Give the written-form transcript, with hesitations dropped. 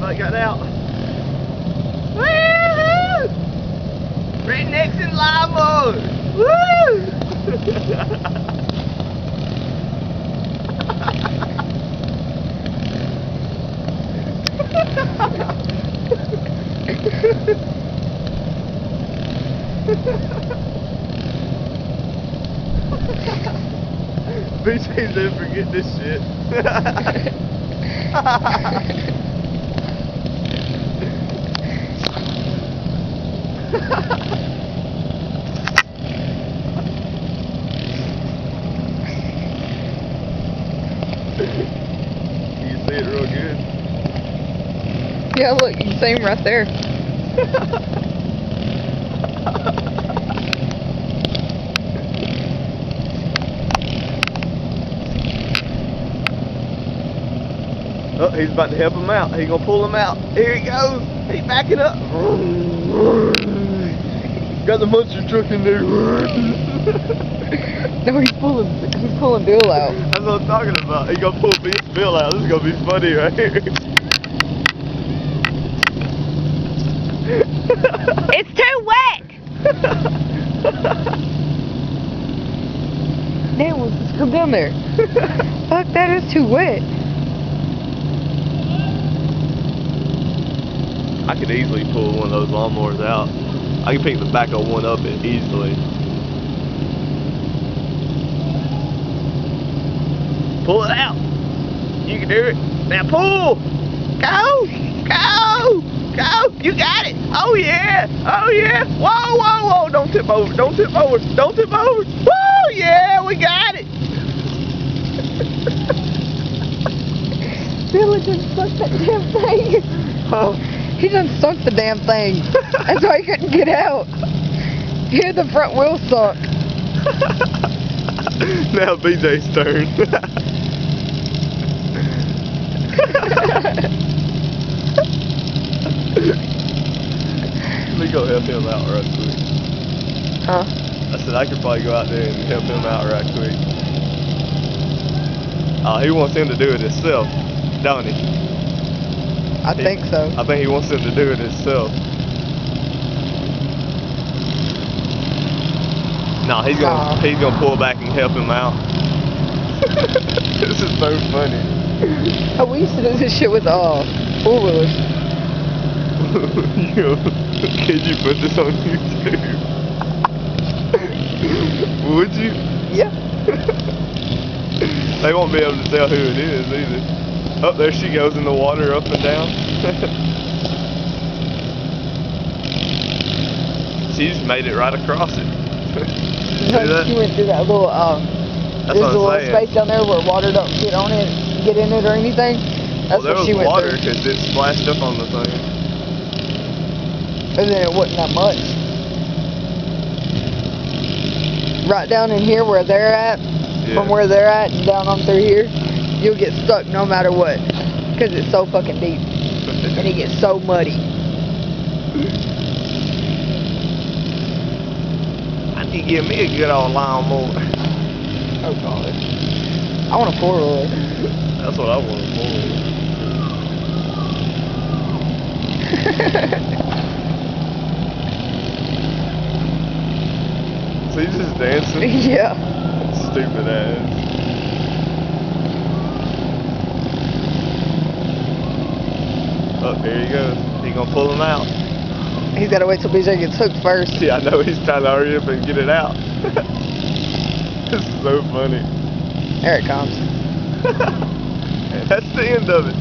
I got out. Woo! Rednecks and lawnmowers. Woo! BJ's never forget this shit. You can see it real good. Yeah, look, you can see him right there. Oh, he's about to help him out. He's gonna pull him out. Here he goes. He's backing up. Got the monster truck in there. No, he's pulling Bill out. That's what I'm talking about. He's gonna pull Bill out. This is gonna be funny right here. It's too wet! Damn, let's come down there. Fuck, that is too wet. I could easily pull one of those lawnmowers out. I can pick the back of one up it easily. Pull it out. You can do it. Now pull. Go. Go. Go. You got it. Oh yeah. Oh yeah. Whoa, whoa, whoa. Don't tip over. Don't tip over. Don't tip over. Whoa, yeah, we got it. Billy just sucked that damn thing. Oh. He done sunk the damn thing. That's why he couldn't get out. Here the front wheel sunk. Now BJ's turn. Let me go help him out right quick. Huh? I said I could probably go out there and help him out right quick. Oh, he wants him to do it himself, don't he? I think so. I think he wants him to do it himself. No, he's gonna pull back and help him out. This is so funny. Oh, we used to do this shit with four-wheelers. Could you put this on YouTube? Would you? Yeah. They won't be able to tell who it is either. Oh, there she goes in the water up and down. She just made it right across it. No, she went through that little, there's a little space down there where water don't get on it, get in it or anything. That's well, what she went water through. because it splashed up on the thing. And then it wasn't that much. Right down in here where they're at, from where they're at and down on through here, you'll get stuck no matter what. Because it's so fucking deep. And it gets so muddy. I need to give me a good old lawnmower. Oh god. I want a four-wheeler. That's what I want, a four-wheeler. So he's just dancing? Yeah. Stupid ass. Oh, here he goes. He gonna pull him out. He's gotta wait till BJ gets hooked first. Yeah, I know he's trying to hurry up and get it out. This is so funny. There it comes. That's the end of it.